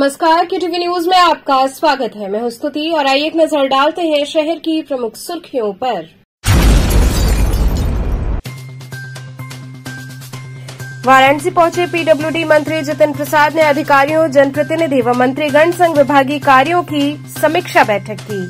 नमस्कार, KTV news में आपका स्वागत है। मैं हूं स्तुति और आइए एक नजर डालते हैं शहर की प्रमुख सुर्खियों पर। वाराणसी पहुंचे PWD मंत्री जितिन प्रसाद ने अधिकारियों, जनप्रतिनिधि व मंत्रीगण संग विभागीय कार्यों की समीक्षा बैठक की।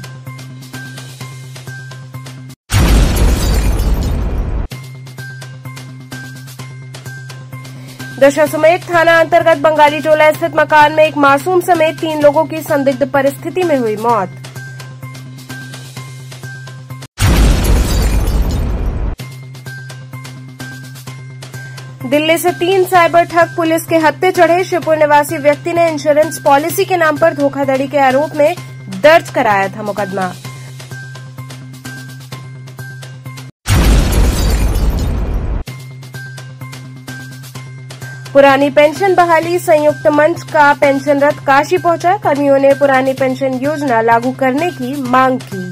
दशाश्वमेध थाना अंतर्गत बंगाली टोला स्थित मकान में एक मासूम समेत 3 लोगों की संदिग्ध परिस्थिति में हुई मौत। दिल्ली से 3 साइबर ठग पुलिस के हत्थे चढ़े। शिवपुर निवासी व्यक्ति ने इंश्योरेंस पॉलिसी के नाम पर धोखाधड़ी के आरोप में दर्ज कराया था मुकदमा। पुरानी पेंशन बहाली संयुक्त मंच का पेंशन रथ काशी पहुंचा। कर्मियों ने पुरानी पेंशन योजना लागू करने की मांग की।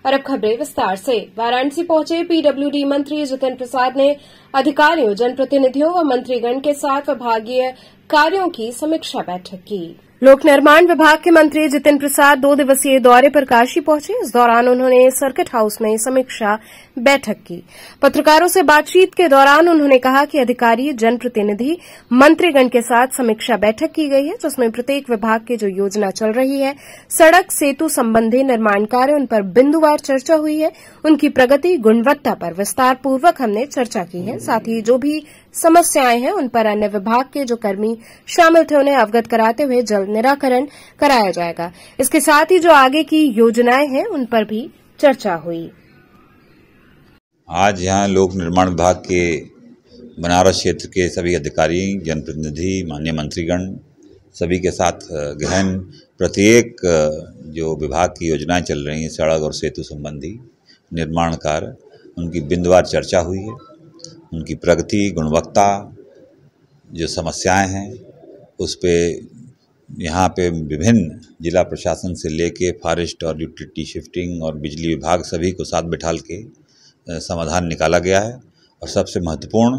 और अब खबरें विस्तार से। वाराणसी पहुंचे PWD मंत्री जितिन प्रसाद ने अधिकारियों, जनप्रतिनिधियों व मंत्रीगण के साथ विभागीय कार्यों की समीक्षा बैठक की। लोक निर्माण विभाग के मंत्री जितिन प्रसाद 2 दिवसीय दौरे पर काशी पहुंचे। इस दौरान उन्होंने सर्किट हाउस में समीक्षा बैठक की। पत्रकारों से बातचीत के दौरान उन्होंने कहा कि अधिकारी, जनप्रतिनिधि, मंत्रीगण के साथ समीक्षा बैठक की गई है, जिसमें प्रत्येक विभाग की जो योजना चल रही है, सड़क, सेतु संबंधी निर्माण कार्य, उन पर बिंदुवार चर्चा हुई है। उनकी प्रगति, गुणवत्ता पर विस्तार पूर्वक हमने चर्चा की है। साथ ही जो भी समस्याएं हैं उन पर अन्य विभाग के जो कर्मी शामिल थे उन्हें अवगत कराते हुए जल्द निराकरण कराया जाएगा। इसके साथ ही जो आगे की योजनाएं हैं उन पर भी चर्चा हुई। आज यहाँ लोक निर्माण विभाग के बनारस क्षेत्र के सभी अधिकारी, जनप्रतिनिधि, माननीय मंत्रीगण सभी के साथ गहन प्रत्येक जो विभाग की योजनाएं चल रही हैं, सड़क और सेतु संबंधी निर्माण कार्य, उनकी बिंदुवार चर्चा हुई है। उनकी प्रगति, गुणवत्ता, जो समस्याएं हैं उस पे यहाँ पे विभिन्न जिला प्रशासन से लेके फॉरेस्ट और यूटिलिटी शिफ्टिंग और बिजली विभाग सभी को साथ बिठाल के समाधान निकाला गया है। और सबसे महत्वपूर्ण,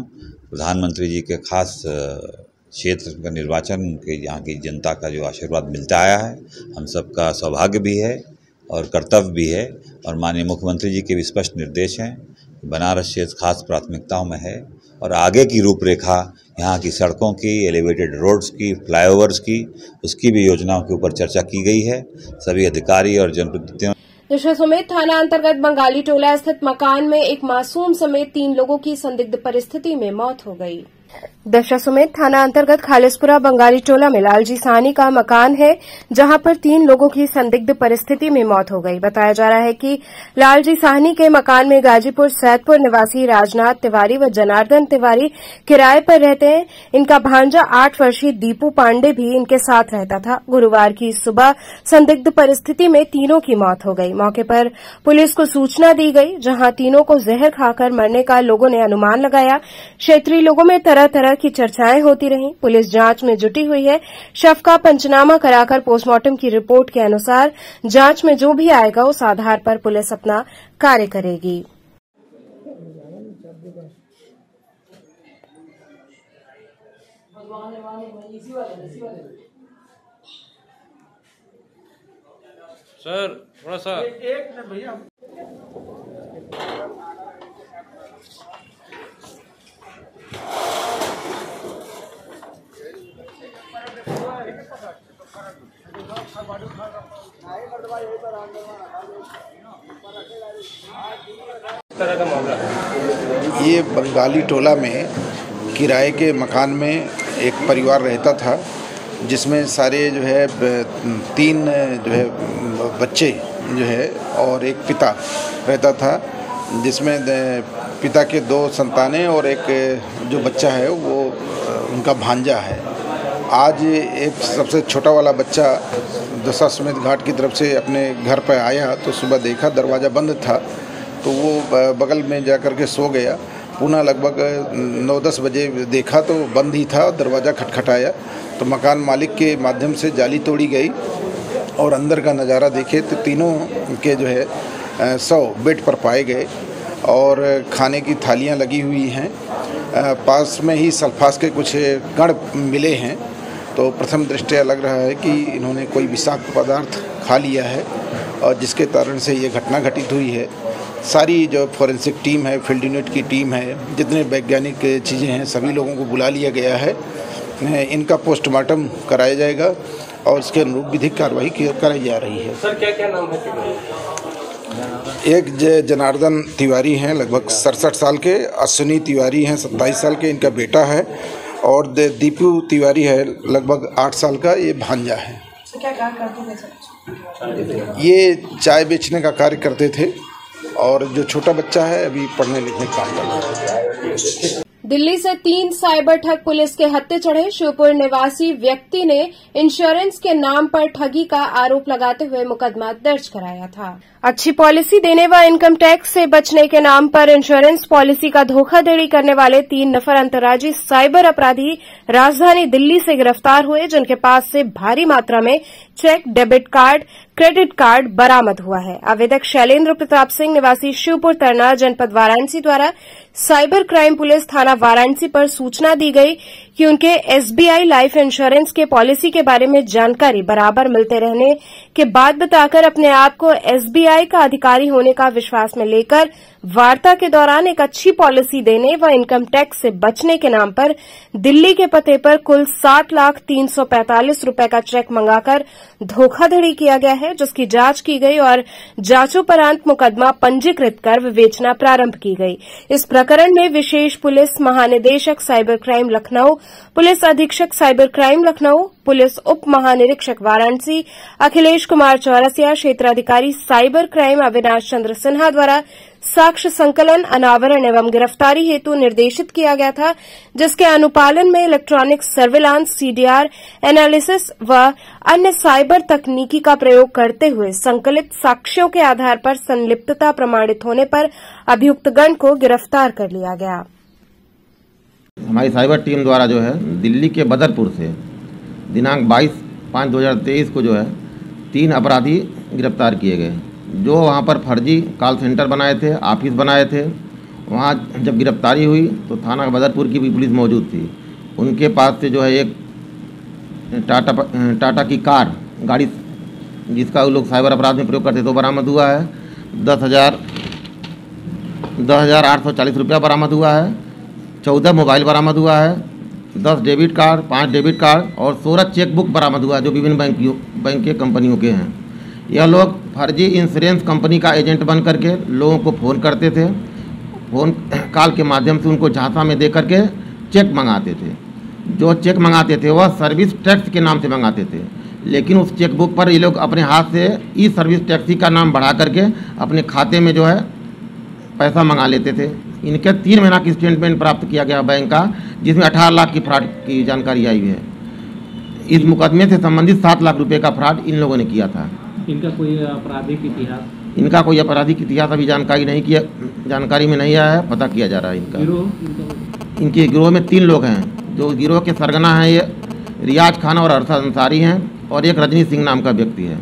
प्रधानमंत्री जी के खास क्षेत्र का निर्वाचन, उनके यहाँ की जनता का जो आशीर्वाद मिलता आया है, हम सबका सौभाग्य भी है और कर्तव्य भी है। और माननीय मुख्यमंत्री जी के भी स्पष्ट निर्देश हैं, बनारस क्षेत्र खास प्राथमिकताओं में है और आगे की रूपरेखा यहाँ की सड़कों की, एलिवेटेड रोड्स की, फ्लाईओवर्स की, उसकी भी योजनाओं के ऊपर चर्चा की गई है। सभी अधिकारी और जनप्रतिनिधियों। दशाश्वमेध थाना अंतर्गत बंगाली टोला स्थित मकान में एक मासूम समेत 3 लोगों की संदिग्ध परिस्थिति में मौत हो गई। दशाश्वमेध थाना अंतर्गत खालिसपुरा बंगाली टोला में लालजी साहनी का मकान है, जहां पर 3 लोगों की संदिग्ध परिस्थिति में मौत हो गई। बताया जा रहा है कि लालजी साहनी के मकान में गाजीपुर सैदपुर निवासी राजनाथ तिवारी व जनार्दन तिवारी किराए पर रहते हैं। इनका भांजा 8 वर्षीय दीपू पांडे भी इनके साथ रहता था। गुरुवार की सुबह संदिग्ध परिस्थिति में तीनों की मौत हो गई। मौके पर पुलिस को सूचना दी गई, जहां तीनों को जहर खाकर मरने का लोगों ने अनुमान लगाया। क्षेत्रीय लोगों में तरह तरह की चर्चाएं होती रहीं। पुलिस जांच में जुटी हुई है। शव का पंचनामा कराकर पोस्टमार्टम की रिपोर्ट के अनुसार जांच में जो भी आएगा उस आधार पर पुलिस अपना कार्य करेगी। सर थोड़ा सा एक मिनट भैया। ये बंगाली टोला में किराए के मकान में एक परिवार रहता था, जिसमें सारे जो है 3 जो है बच्चे जो है और एक पिता रहता था, जिसमें पिता के 2 संतानें और एक जो बच्चा है वो उनका भांजा है। आज एक सबसे छोटा वाला बच्चा दशाश्वमेध घाट की तरफ से अपने घर पर आया तो सुबह देखा दरवाज़ा बंद था, तो वो बगल में जाकर के सो गया। पुनः लगभग 9-10 बजे देखा तो बंद ही था, दरवाज़ा खटखटाया तो मकान मालिक के माध्यम से जाली तोड़ी गई और अंदर का नज़ारा देखे तो तीनों के जो है 100 बेड पर पाए गए और खाने की थालियां लगी हुई हैं। पास में ही सल्फास के कुछ कण मिले हैं। तो प्रथम दृष्टया लग रहा है कि इन्होंने कोई विषाक्त पदार्थ खा लिया है और जिसके कारण से ये घटना घटित हुई है। सारी जो फॉरेंसिक टीम है, फील्ड यूनिट की टीम है, जितने वैज्ञानिक चीज़ें हैं, सभी लोगों को बुला लिया गया है। इनका पोस्टमार्टम कराया जाएगा और उसके अनुरूप विधिक कार्रवाई कराई जा रही है। सर क्या नाम है? एक जनार्दन तिवारी हैं, लगभग 67 साल के। अश्विनी तिवारी हैं, 27 साल के, इनका बेटा है। और दीपू तिवारी है, लगभग 8 साल का, ये भांजा है। क्या करते थे? ये चाय बेचने का कार्य करते थे और जो छोटा बच्चा है अभी पढ़ने लिखने का काम कर रहा है। दिल्ली से 3 साइबर ठग पुलिस के हत्थे चढ़े। शिवपुर निवासी व्यक्ति ने इंश्योरेंस के नाम पर ठगी का आरोप लगाते हुए मुकदमा दर्ज कराया था। अच्छी पॉलिसी देने व इनकम टैक्स से बचने के नाम पर इंश्योरेंस पॉलिसी का धोखाधड़ी करने वाले 3 नफर अंतर्राज्यीय साइबर अपराधी राजधानी दिल्ली से गिरफ्तार हुए, जिनके पास से भारी मात्रा में cheque, debit card, credit card बरामद हुआ है। आवेदक शैलेंद्र प्रताप सिंह निवासी शिवपुर तरना जनपद वाराणसी द्वारा साइबर क्राइम पुलिस थाना वाराणसी पर सूचना दी गई कि उनके एसबीआई लाइफ इंश्योरेंस के पॉलिसी के बारे में जानकारी बराबर मिलते रहने के बाद बताकर अपने आप को एसबीआई का अधिकारी होने का विश्वास में लेकर वार्ता के दौरान एक अच्छी पॉलिसी देने व इनकम टैक्स से बचने के नाम पर दिल्ली के पते पर कुल 7,345,000 रुपए का चेक मंगाकर धोखाधड़ी किया गया है, जिसकी जांच की गई और जांचोपरांत मुकदमा पंजीकृत कर विवेचना प्रारंभ की गई। इस प्रकरण में विशेष पुलिस महानिदेशक साइबर क्राइम लखनऊ, पुलिस अधीक्षक साइबर क्राइम लखनऊ, पुलिस उप महानिरीक्षक वाराणसी अखिलेश कुमार चौरसिया, क्षेत्राधिकारी साइबर क्राइम अविनाश चंद्र सिन्हा द्वारा साक्ष्य संकलन, अनावरण एवं गिरफ्तारी हेतु निर्देशित किया गया था, जिसके अनुपालन में इलेक्ट्रॉनिक सर्विलांस, सीडीआर, एनालिसिस व अन्य साइबर तकनीकी का प्रयोग करते हुए संकलित साक्ष्यों के आधार पर संलिप्तता प्रमाणित होने पर अभियुक्तगण को गिरफ्तार कर लिया गया। हमारी साइबर टीम द्वारा जो है दिल्ली के बदरपुर से दिनांक 22/5/2023 को जो है 3 अपराधी गिरफ्तार किए गए, जो वहाँ पर फर्जी कॉल सेंटर बनाए थे, ऑफिस बनाए थे। वहाँ जब गिरफ्तारी हुई तो थाना बदरपुर की भी पुलिस मौजूद थी। उनके पास से जो है एक टाटा की कार गाड़ी, जिसका वो लोग साइबर अपराध में प्रयोग करते तो बरामद हुआ है। 10,840 रुपया बरामद हुआ है। 14 मोबाइल बरामद हुआ है। 10 डेबिट कार्ड, 5 डेबिट कार्ड और 16 चेकबुक बरामद हुआ है, जो विभिन्न बैंक के कंपनियों के हैं। यह लोग फर्जी इंश्योरेंस कंपनी का एजेंट बन करके लोगों को फ़ोन करते थे। फ़ोन कॉल के माध्यम से उनको झांसा में दे करके चेक मंगाते थे। जो चेक मंगाते थे वह सर्विस टैक्स के नाम से मंगाते थे, लेकिन उस चेकबुक पर ये लोग अपने हाथ से ई सर्विस टैक्सी का नाम बढ़ा करके अपने खाते में जो है पैसा मंगा लेते थे। इनके 3 महीना की स्टेटमेंट प्राप्त किया गया बैंक का, जिसमें 18 लाख की फ्रॉड की जानकारी आई हुई है। इस मुकदमे से संबंधित 7 लाख रुपए का फ्रॉड इन लोगों ने किया था। इनका कोई आपराधिक इतिहास? इनका कोई आपराधिक इतिहास अभी जानकारी में नहीं आया है, पता किया जा रहा है। इनके गिरोह में 3 लोग हैं। जो गिरोह के सरगना हैं ये रियाज खान और अरशद अंसारी हैं, और एक रजनी सिंह नाम का व्यक्ति है।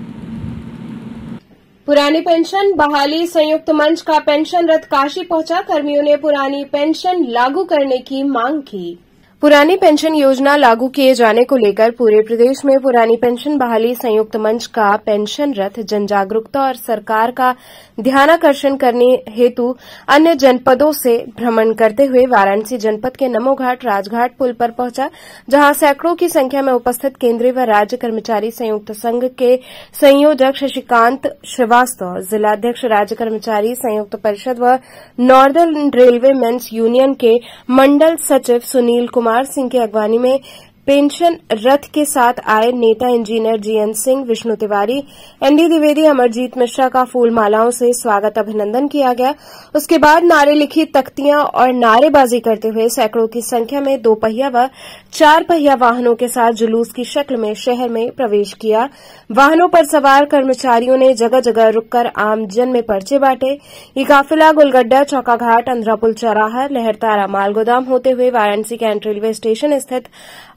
पुरानी पेंशन बहाली संयुक्त मंच का पेंशन रथ काशी पहुंचा। कर्मियों ने पुरानी पेंशन लागू करने की मांग की। पुरानी पेंशन योजना लागू किए जाने को लेकर पूरे प्रदेश में पुरानी पेंशन बहाली संयुक्त मंच का पेंशन रथ जन जागरूकता और सरकार का ध्यानाकर्षण करने हेतु अन्य जनपदों से भ्रमण करते हुए वाराणसी जनपद के नमो घाट राजघाट पुल पर पहुंचा, जहां सैकड़ों की संख्या में उपस्थित केंद्रीय व राज्य कर्मचारी संयुक्त संघ के संयोजक शशिकांत श्रीवास्तव, जिलाध्यक्ष राज्य कर्मचारी संयुक्त परिषद व नॉर्दर्न रेलवे मेंस यूनियन के मंडल सचिव सुनील कुमार सिंह की अगवानी में पेंशन रथ के साथ आए नेता engineer GN Singh, Vishnu Tiwari, ND Dwivedi, Amarjeet Mishra का फूल मालाओं से स्वागत अभिनंदन किया गया। उसके बाद नारे लिखी तख्तियां और नारेबाजी करते हुए सैकड़ों की संख्या में 2 पहिया व 4 पहिया वाहनों के साथ जुलूस की शक्ल में शहर में प्रवेश किया। वाहनों पर सवार कर्मचारियों ने जगह जगह रुककर आमजन में पर्चे बांटे। ये काफिला गुलगड्डा, चौकाघाट, अंधरापुल चौराहा, लहरतारा मालगोदाम होते हुए वाराणसी कैंट रेलवे स्टेशन स्थित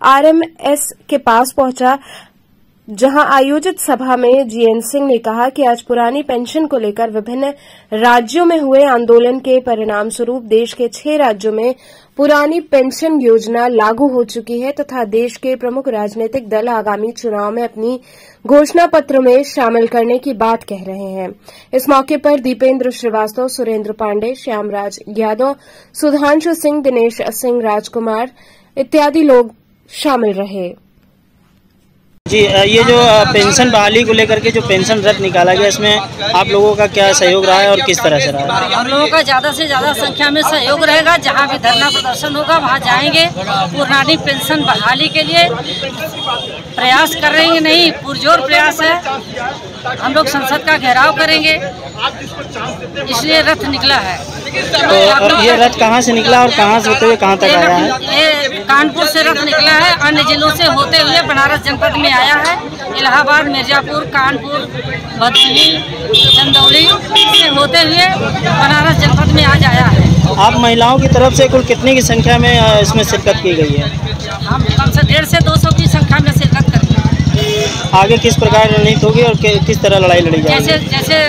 आरएमएस के पास पहुंचा। जहां आयोजित सभा में जीएन सिंह ने कहा कि आज पुरानी पेंशन को लेकर विभिन्न राज्यों में हुए आंदोलन के परिणाम स्वरूप देश के 6 राज्यों में पुरानी पेंशन योजना लागू हो चुकी है तथा देश के प्रमुख राजनीतिक दल आगामी चुनाव में अपनी घोषणा पत्र में शामिल करने की बात कह रहे हैं। इस मौके पर दीपेंद्र श्रीवास्तव, सुरेंद्र पांडे, श्यामराज यादव, सुधांशु सिंह, दिनेश सिंह, राजकुमार इत्यादि लोग शामिल रहे। जी, ये जो पेंशन बहाली को लेकर के जो पेंशन रथ निकाला गया, इसमें आप लोगों का क्या सहयोग रहा है और किस तरह से रहा है? हम लोगों का ज़्यादा से ज़्यादा संख्या में सहयोग रहेगा। जहाँ भी धरना प्रदर्शन होगा वहाँ जाएंगे। पुरानी पेंशन बहाली के लिए प्रयास करेंगे, नहीं पुरजोर प्रयास है। हम लोग संसद का घेराव करेंगे, इसलिए रथ निकला है। तो ये रथ कहाँ से निकला और कहाँ से होते हुए कहाँ तक आया है? ये कानपुर से रथ निकला है, अन्य जिलों से होते हुए बनारस जनपद में आया है। इलाहाबाद, मिर्जापुर, कानपुर, भदोही, चंदौली से होते हुए बनारस जनपद में आज आया है। आप महिलाओं की तरफ से कुल कितने की संख्या में इसमें शिरकत की गई है? हम कम से 150 से 200 की संख्या में शिरकत करेंगे। आगे किस प्रकार रणनीति होगी और किस तरह लड़ाई लड़ी जाएगी? जैसे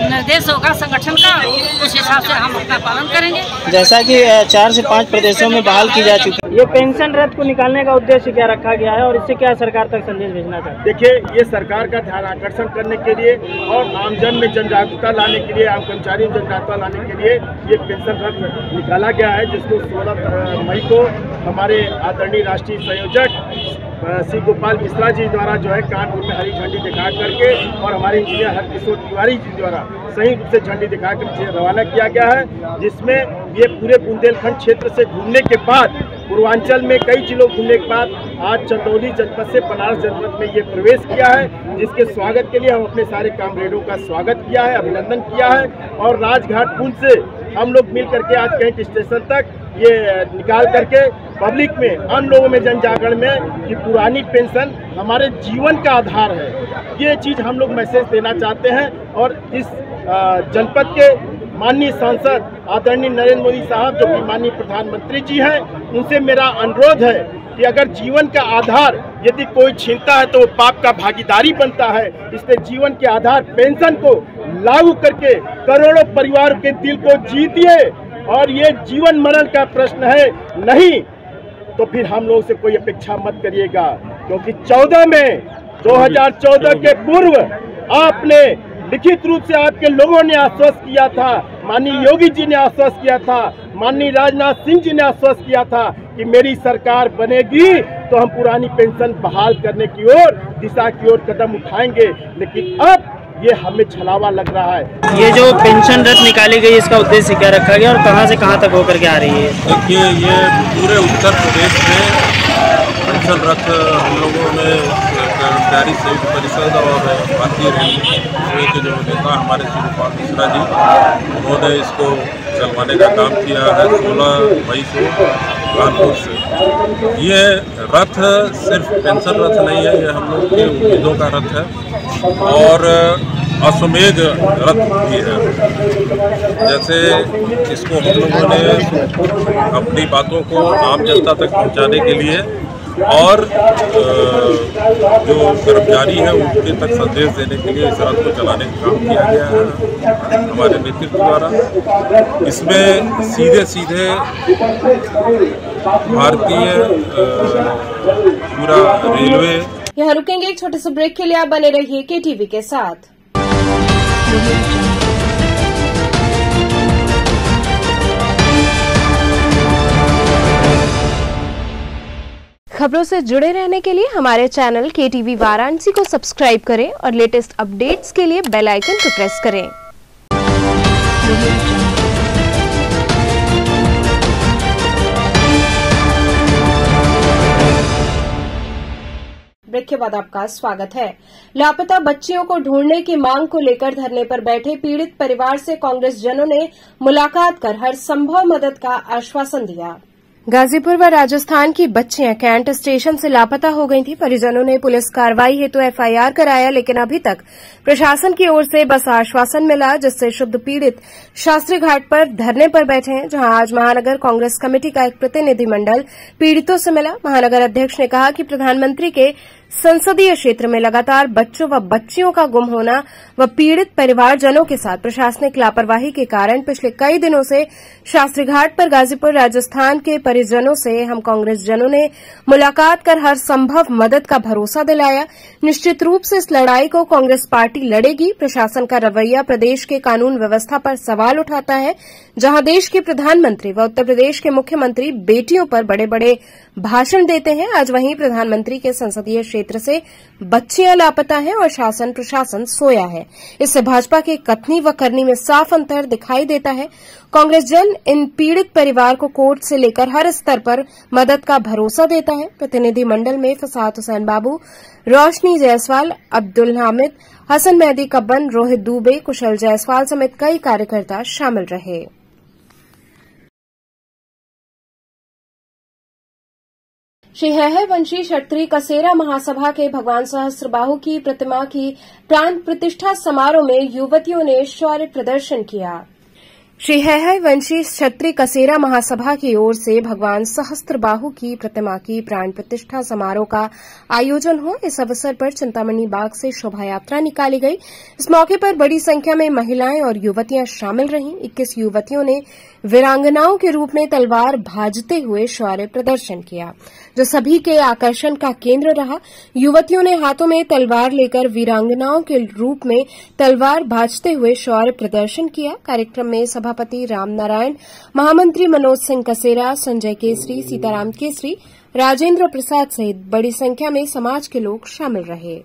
निर्देश होगा संगठन का, उस हिसाब से हम अपना पालन करेंगे। जैसा कि 4 से 5 प्रदेशों में बहाल की जा चुकी है, ये पेंशन रथ को निकालने का उद्देश्य क्या रखा गया है और इससे क्या सरकार तक संदेश भेजना चाहते हैं? देखिए, ये सरकार का ध्यान आकर्षण करने के लिए और आमजन में जन जागरूकता लाने के लिए, आम कर्मचारियों में जन जागरूकता लाने के लिए ये पेंशन रथ निकाला गया है, जिसको 16 मई को हमारे आदरणीय राष्ट्रीय संयोजक श्री गोपाल मिश्रा जी द्वारा जो है कानपुर में हरी झंडी दिखा करके और हमारे इंजीनियर हरकिशोर तिवारी जी द्वारा संयुक्त रूप से झंडी दिखा कर रवाना किया गया है, जिसमें ये पूरे बुंदेलखंड क्षेत्र से घूमने के बाद, पूर्वांचल में कई जिलों घूमने के बाद आज चंदौली जनपद से बनारस जनपद में ये प्रवेश किया है, जिसके स्वागत के लिए हम अपने सारे कामरेडों का स्वागत किया है, अभिनंदन किया है। और राजघाट पुल से हम लोग मिल करके आज कैंट स्टेशन तक ये निकाल करके पब्लिक में, अन्य लोगों में जन जागरण में कि पुरानी पेंशन हमारे जीवन का आधार है, ये चीज़ हम लोग मैसेज देना चाहते हैं। और इस जनपद के माननीय सांसद आदरणीय नरेंद्र मोदी साहब, जो कि माननीय प्रधानमंत्री जी हैं, उनसे मेरा अनुरोध है कि अगर जीवन का आधार यदि कोई छीनता है तो वो पाप का भागीदारी बनता है। इसलिए जीवन के आधार पेंशन को लागू करके करोड़ों परिवार के दिल को जीतिए। और ये जीवन मरण का प्रश्न है, नहीं तो फिर हम लोगों से कोई अपेक्षा मत करिएगा, क्योंकि 2014 के पूर्व आपने लिखित रूप से आपके लोगों ने आश्वस्त किया था, माननीय योगी जी ने आश्वस्त किया था, माननीय राजनाथ सिंह जी ने आश्वस्त किया था कि मेरी सरकार बनेगी तो हम पुरानी पेंशन बहाल करने की ओर, दिशा की ओर कदम उठाएंगे। लेकिन अब ये हमें छलावा लग रहा है। ये जो पेंशन रथ निकाली गई, इसका उद्देश्य क्या रखा गया और कहां से कहां तक होकर के आ रही है? देखिए, ये पूरे उत्तर प्रदेश में पेंशन रथ हम लोगों ने कर्मचारी संयुक्त परिषद और भारतीय रेलवे के जो नेता हमारे श्री गोपाल मिश्रा जी, उन्होंने इसको चलवाने का काम किया है 16 मई को कानपुर से। ये रथ सिर्फ पेंशन रथ नहीं है, ये हम लोग की उम्मीदों का रथ है और अश्वमेध रथ भी है। जैसे इसको हम लोगों ने अपनी बातों को आम जनता तक पहुंचाने के लिए और जो कर्मचारी हैं उनके तक संदेश देने के लिए इस रथ को चलाने का काम किया गया है हमारे नेतृत्व द्वारा। इसमें सीधे सीधे भारतीय पूरा रेलवे। यहाँ रुकेंगे एक छोटे से ब्रेक के लिए, आप बने रहिए KTV के साथ। खबरों से जुड़े रहने के लिए हमारे चैनल KTV वाराणसी को सब्सक्राइब करें और लेटेस्ट अपडेट्स के लिए बेल आइकन को प्रेस करें। ब्रेक के बाद आपका स्वागत है। लापता बच्चियों को ढूंढने की मांग को लेकर धरने पर बैठे पीड़ित परिवार से कांग्रेस जनों ने मुलाकात कर हर संभव मदद का आश्वासन दिया। गाजीपुर व राजस्थान की बच्चियां कैंट स्टेशन से लापता हो गई थी। परिजनों ने पुलिस कार्रवाई हेतु FIR कराया, लेकिन अभी तक प्रशासन की ओर से बस आश्वासन मिला, जिससे शुद्ध पीड़ित शास्त्री घाट पर धरने पर बैठे हैं, जहां आज महानगर कांग्रेस कमेटी का एक प्रतिनिधिमंडल पीड़ितों से मिला। महानगर अध्यक्ष ने कहा कि प्रधानमंत्री के संसदीय क्षेत्र में लगातार बच्चों व बच्चियों का गुम होना व पीड़ित परिवारजनों के साथ प्रशासनिक लापरवाही के कारण पिछले कई दिनों से शास्त्री घाट पर गाजीपुर राजस्थान के परिजनों से हम कांग्रेस जनों ने मुलाकात कर हर संभव मदद का भरोसा दिलाया। निश्चित रूप से इस लड़ाई को कांग्रेस पार्टी लड़ेगी। प्रशासन का रवैया प्रदेश के कानून व्यवस्था पर सवाल उठाता है। जहां देश के प्रधानमंत्री व उत्तर प्रदेश के मुख्यमंत्री बेटियों पर बड़े बड़े भाषण देते हैं, आज वहीं प्रधानमंत्री के संसदीय क्षेत्र से बच्चियां लापता हैं और शासन प्रशासन सोया है। इससे भाजपा के कथनी व करनी में साफ अंतर दिखाई देता है। कांग्रेस जन इन पीड़ित परिवार को कोर्ट से लेकर हर स्तर पर मदद का भरोसा देता है। प्रतिनिधि मंडल में फसाद हुसैन बाबू, रोशनी जायसवाल, अब्दुल हामिद, हसन मेहदी कब्बन, रोहित दुबे, कुशल जायसवाल समेत कई कार्यकर्ता शामिल रहे। श्री है वंशी क्षत्रिय कसेरा महासभा के भगवान सहस्त्रबाहु की प्रतिमा की प्राण प्रतिष्ठा समारोह में युवतियों ने शौर्य प्रदर्शन किया। श्री है वंशी क्षत्रिय कसेरा महासभा की ओर से भगवान सहस्त्रबाहु की प्रतिमा की प्राण प्रतिष्ठा समारोह का आयोजन हुआ। इस अवसर पर चिंतामणि बाग से शोभा यात्रा निकाली गई। इस मौके पर बड़ी संख्या में महिलाएं और युवतियां शामिल रहीं। 21 युवतियों ने वीरांगनाओं के रूप में तलवार भाजते हुए शौर्य प्रदर्शन किया, जो सभी के आकर्षण का केंद्र रहा। युवतियों ने हाथों में तलवार लेकर वीरांगनाओं के रूप में तलवार भाजते हुए शौर्य प्रदर्शन किया। कार्यक्रम में सभापति रामनारायण, महामंत्री मनोज सिंह कसेरा, संजय केसरी, सीताराम केसरी, राजेंद्र प्रसाद सहित बड़ी संख्या में समाज के लोग शामिल रहे।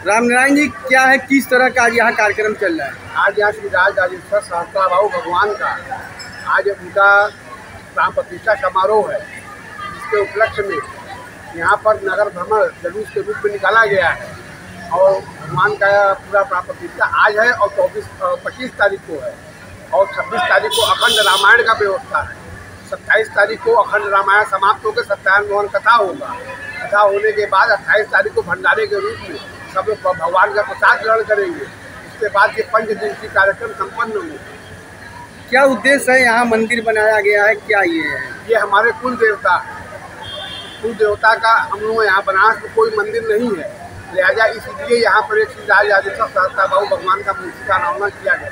रामनारायण जी, क्या है, किस तरह का आज यहाँ कार्यक्रम चल रहा है? आज यहाँ श्री राजराजेश्वर सहस्त्रबाहु भगवान का आज उनका प्राण प्रतिष्ठा समारोह है, जिसके उपलक्ष्य में यहाँ पर नगर भ्रमण जुलूस के रूप में निकाला गया है और भगवान का पूरा प्राण प्रतिष्ठा आज है और 25 तारीख को है और 26 तारीख को अखंड रामायण का व्यवस्था है। 27 तारीख को अखंड रामायण समाप्त होकर सत्यायन मोहन कथा होगा। कथा होने के बाद 28 तारीख को भंडारे के रूप में सब लोग भगवान का प्रसाद ग्रहण करेंगे। उसके बाद ये 5 दिन की कार्यक्रम संपन्न होंगे। क्या उद्देश्य है, यहाँ मंदिर बनाया गया है, क्या ये है? ये हमारे कुल देवता है। कुल देवता का हम लोग यहाँ बनारस में कोई मंदिर नहीं है, लिहाजा इसलिए यहाँ पर एक श्री राजराजेश्वर सहस्त्रबाहु भगवान का मूर्ति का अनावरण किया गया।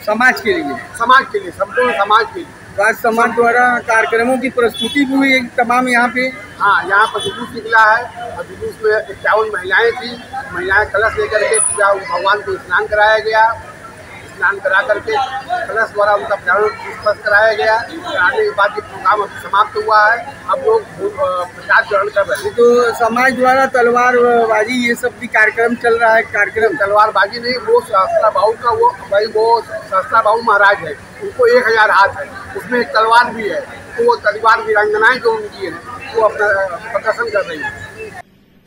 समाज के लिए, संपूर्ण समाज के लिए। राज समाज द्वारा कार्यक्रमों की प्रस्तुति भी हुई तमाम यहाँ पे। हाँ, यहाँ पर जुलूस निकला है और जुलूस में 51 महिलाएं थी। महिलाएं कलश लेकर के पूरा भगवान को स्नान कराया गया। स्नान करा करके कलश द्वारा उनका प्राण स्पर्श कराया गया। कराने के बाद ये प्रोग्राम समाप्त हुआ है। अब लोग प्रसाद ग्रहण कर रहे हैं। तो समाज द्वारा तलवारबाजी ये सब भी कार्यक्रम चल रहा है। कार्यक्रम तलवारबाजी नहीं, वो सहस्त्रबाहु का वो सहस्त्रबाहु महाराज है, उनको 1000 हाथ है, उसमें एक तलवार भी है। तो वो तलवार वीरांगनाएं जो उनकी है वो अपना प्रदर्शन कर रही है।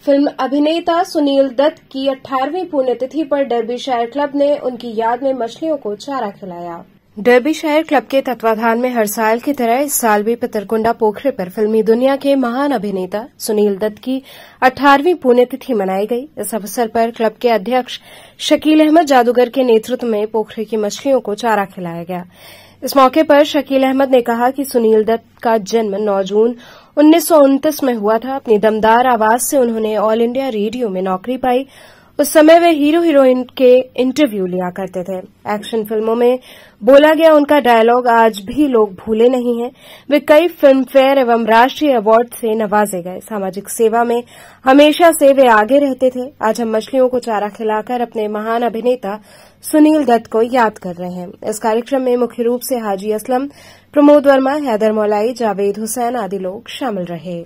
फिल्म अभिनेता सुनील दत्त की 18वीं पुण्यतिथि पर डर्बीशायर क्लब ने उनकी याद में मछलियों को चारा खिलाया। डर्बीशायर क्लब के तत्वाधान में हर साल की तरह इस साल भी पितरकुंडा पोखरे पर फिल्मी दुनिया के महान अभिनेता सुनील दत्त की 18वीं पुण्यतिथि मनाई गई। इस अवसर पर क्लब के अध्यक्ष शकील अहमद जादूगर के नेतृत्व में पोखरे की मछलियों को चारा खिलाया गया। इस मौके पर शकील अहमद ने कहा कि सुनील दत्त का जन्म 9 जून 1929 में हुआ था। अपनी दमदार आवाज से उन्होंने ऑल इंडिया रेडियो में नौकरी पाई। उस समय वे हीरो हीरोइन के इंटरव्यू लिया करते थे। एक्शन फिल्मों में बोला गया उनका डायलॉग आज भी लोग भूले नहीं हैं। वे कई फिल्म फेयर एवं राष्ट्रीय अवार्ड से नवाजे गए। सामाजिक सेवा में हमेशा से वे आगे रहते थे। आज हम मछलियों को चारा खिलाकर अपने महान अभिनेता सुनील दत्त को याद कर रहे हैं। इस कार्यक्रम में मुख्य रूप से हाजी असलम, प्रमोद वर्मा, हैदर मौलाई, जावेद हुसैन आदि लोग शामिल रहे।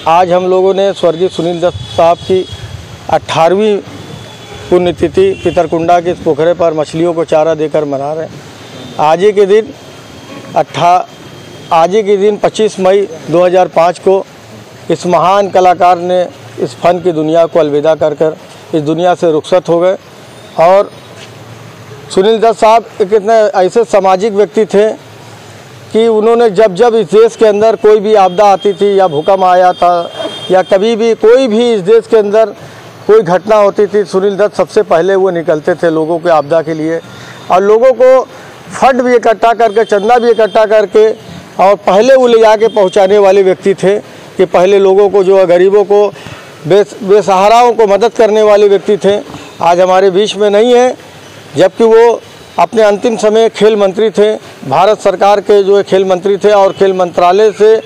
आज हम लोगों ने स्वर्गीय सुनील दत्त साहब की 18वीं पुण्यतिथि पितरकुंडा के पोखरे पर मछलियों को चारा देकर मना रहे हैं। आज ही के दिन 25 मई 2005 को इस महान कलाकार ने इस फन की दुनिया को अलविदा कर इस दुनिया से रुखसत हो गए। और सुनील दत्त साहब एक इतने ऐसे सामाजिक व्यक्ति थे कि उन्होंने जब इस देश के अंदर कोई भी आपदा आती थी या भूकंप आया था या कभी भी कोई भी इस देश के अंदर कोई घटना होती थी, सुनील दत्त सबसे पहले वो निकलते थे लोगों के आपदा के लिए और लोगों को फंड भी इकट्ठा करके, चंदा भी इकट्ठा करके और पहले वो ले जाके पहुँचाने वाले व्यक्ति थे। कि पहले लोगों को जो है गरीबों को बेसहाराओं को मदद करने वाले व्यक्ति थे, आज हमारे बीच में नहीं है। जबकि वो अपने अंतिम समय खेल मंत्री थे, भारत सरकार के जो है खेल मंत्री थे और खेल मंत्रालय से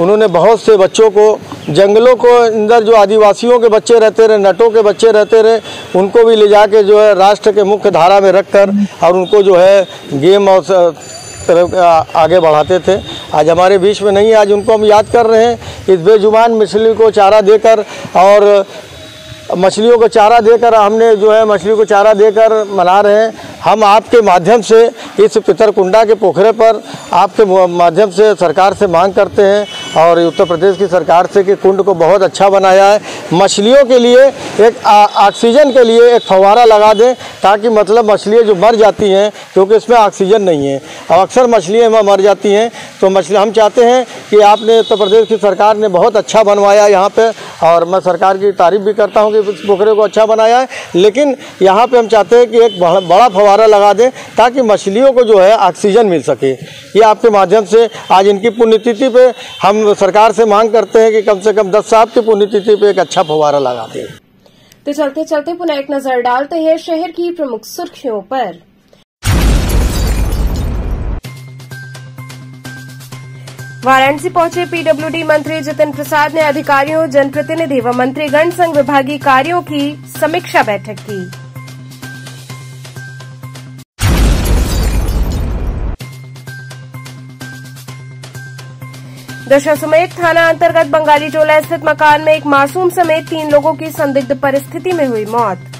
उन्होंने बहुत से बच्चों को जंगलों को अंदर जो आदिवासियों के बच्चे रहते रहे, नटों के बच्चे रहते रहे, उनको भी ले जाके जो है राष्ट्र के मुख्य धारा में रखकर और उनको जो है गेम और तरफ आगे बढ़ाते थे। आज हमारे बीच में नहीं है, आज उनको हम याद कर रहे हैं। इस बेजुबान मछली को चारा देकर और मछलियों को चारा देकर हमने जो है मछली को चारा देकर मना रहे हैं। हम आपके माध्यम से इस पितरकुंडा के पोखरे पर आपके माध्यम से सरकार से मांग करते हैं और उत्तर प्रदेश की सरकार से कि कुंड को बहुत अच्छा बनाया है, मछलियों के लिए एक ऑक्सीजन के लिए एक फव्वारा लगा दें, ताकि मतलब मछलियाँ जो मर जाती हैं क्योंकि इसमें ऑक्सीजन नहीं है और अक्सर मछलियाँ मर जाती हैं, तो मछली हम चाहते हैं कि आपने उत्तर प्रदेश की सरकार ने बहुत अच्छा बनवाया यहाँ पे, और मैं सरकार की तारीफ़ भी करता हूँ कि इस पोखरे को अच्छा बनाया है। लेकिन यहाँ पे हम चाहते हैं कि एक बड़ा फव्वारा लगा दें ताकि मछलियों को जो है ऑक्सीजन मिल सके। ये आपके माध्यम से आज इनकी पुण्यतिथि पे हम सरकार से मांग करते हैं कि कम से कम 10 साहब की पुण्यतिथि पे एक अच्छा फव्वारा लगा दें। तो चलते चलते पुनः एक नजर डालते हैं शहर की प्रमुख सुर्खियों पर। वाराणसी पहुंचे पीडब्ल्यूडी मंत्री जितिन प्रसाद ने अधिकारियों, जनप्रतिनिधि व मंत्रीगण संग विभागीय कार्यों की समीक्षा बैठक की। दशाश्वमेध थाना अंतर्गत बंगाली टोला स्थित मकान में एक मासूम समेत 3 लोगों की संदिग्ध परिस्थिति में हुई मौत।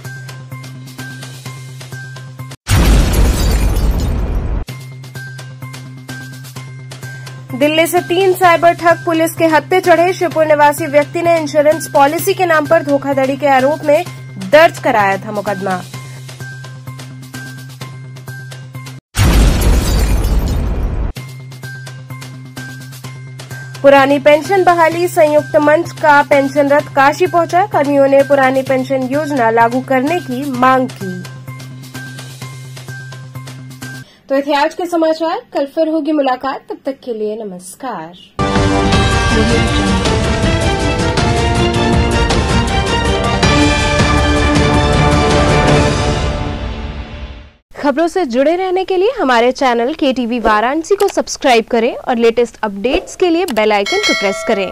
दिल्ली से 3 साइबर ठग पुलिस के हत्थे चढ़े। शिवपुर निवासी व्यक्ति ने इंश्योरेंस पॉलिसी के नाम पर धोखाधड़ी के आरोप में दर्ज कराया था मुकदमा। पुरानी पेंशन बहाली संयुक्त मंच का पेंशन रथ काशी पहुंचा। कर्मियों ने पुरानी पेंशन योजना लागू करने की मांग की। तो थे आज के समाचार, कल फिर होगी मुलाकात, तब तक के लिए नमस्कार। खबरों से जुड़े रहने के लिए हमारे चैनल KTV वाराणसी को सब्सक्राइब करें और लेटेस्ट अपडेट्स के लिए बेल आइकन को प्रेस करें।